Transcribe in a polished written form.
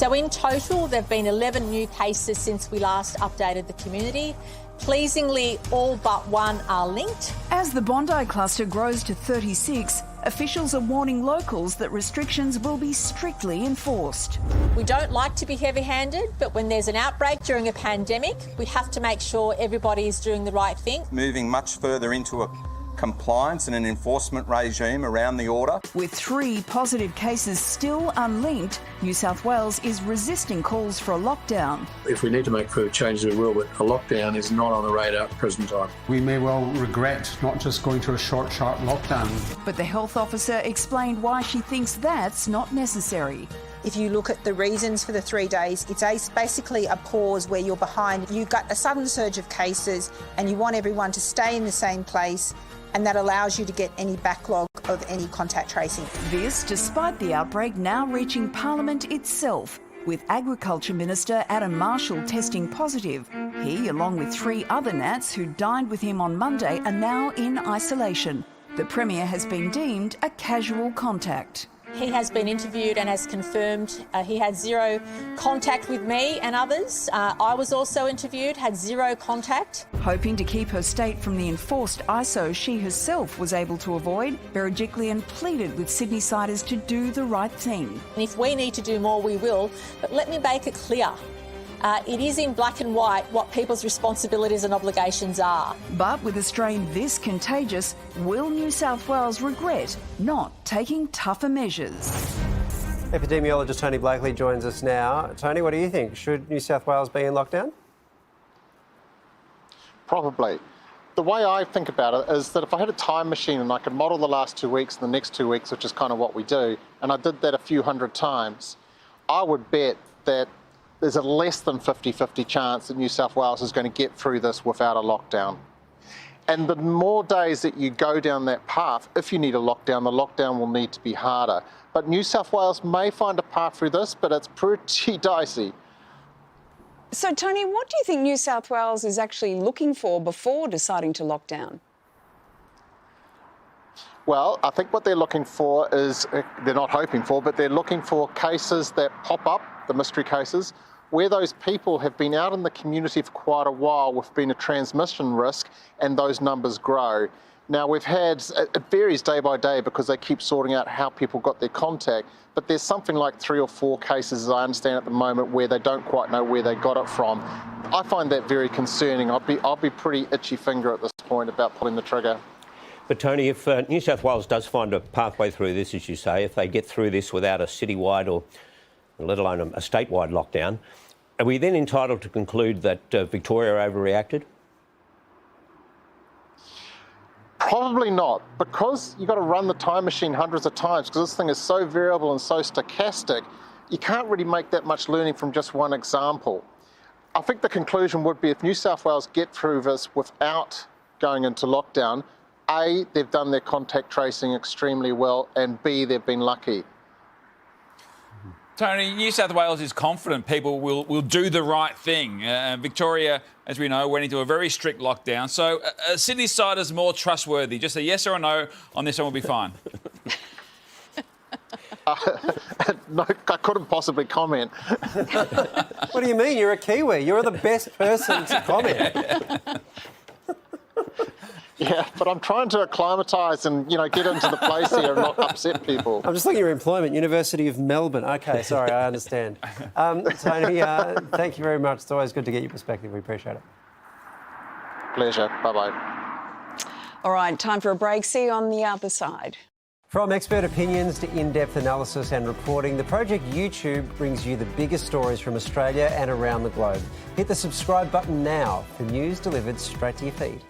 So in total, there have been 11 new cases since we last updated the community. Pleasingly, all but one are linked. As the Bondi cluster grows to 36, officials are warning locals that restrictions will be strictly enforced. We don't like to be heavy-handed, but when there's an outbreak during a pandemic, we have to make sure everybody is doing the right thing. Moving much further into a compliance and an enforcement regime around the order. With 3 positive cases still unlinked, New South Wales is resisting calls for a lockdown. If we need to make further changes, we will, but a lockdown is not on the radar at the present time. We may well regret not just going to a short, sharp lockdown. But the health officer explained why she thinks that's not necessary. If you look at the reasons for the 3 days, it's basically a pause where you're behind. You got a sudden surge of cases and you want everyone to stay in the same place, and that allows you to get any backlog of any contact tracing. This despite the outbreak now reaching Parliament itself, with Agriculture Minister Adam Marshall testing positive. He, along with 3 other Nats who dined with him on Monday, are now in isolation. The Premier has been deemed a casual contact. He has been interviewed and has confirmed he had 0 contact with me and others. I was also interviewed, had 0 contact. Hoping to keep her state from the enforced ISO she herself was able to avoid, Berejiklian pleaded with Sydney-siders to do the right thing. And if we need to do more, we will. But let me make it clear. It is in black and white what people's responsibilities and obligations are. But with a strain this contagious, will New South Wales regret not taking tougher measures? Epidemiologist Tony Blakely joins us now. Tony, what do you think? Should New South Wales be in lockdown? Probably. The way I think about it is that if I had a time machine and I could model the last 2 weeks and the next 2 weeks, which is kind of what we do, and I did that a few hundred times, I would bet that there's a less than 50-50 chance that New South Wales is going to get through this without a lockdown. And the more days that you go down that path, if you need a lockdown, the lockdown will need to be harder. But New South Wales may find a path through this, but it's pretty dicey. So, Tony, what do you think New South Wales is actually looking for before deciding to lock down? Well, I think what they're looking for is, they're not hoping for, but they're looking for cases that pop up, the mystery cases, where those people have been out in the community for quite a while with been a transmission risk, and those numbers grow. Now, we've had, it varies day by day because they keep sorting out how people got their contact, but there's something like 3 or 4 cases, as I understand at the moment, where they don't quite know where they got it from. I find that very concerning. I'll be pretty itchy finger at this point about pulling the trigger. But Tony, if New South Wales does find a pathway through this, as you say, if they get through this without a citywide or let alone a statewide lockdown, are we then entitled to conclude that Victoria overreacted? Probably not, because you've got to run the time machine hundreds of times, because this thing is so variable and so stochastic, you can't really make that much learning from just one example. I think the conclusion would be if New South Wales get through this without going into lockdown, A, they've done their contact tracing extremely well, and B, they've been lucky. Tony, New South Wales is confident people will do the right thing. Victoria, as we know, went into a very strict lockdown. So Sydney side is more trustworthy. Just a yes or a no on this one will be fine. No, I couldn't possibly comment. What do you mean? You're a Kiwi. You're the best person to comment. Yeah, but I'm trying to acclimatise and, get into the place here and not upset people. I'm just looking at your employment, University of Melbourne. OK, sorry, I understand. Tony, thank you very much. It's always good to get your perspective. We appreciate it. Pleasure. Bye-bye. All right, time for a break. See you on the other side. From expert opinions to in-depth analysis and reporting, the Project YouTube brings you the biggest stories from Australia and around the globe. Hit the subscribe button now for news delivered straight to your feed.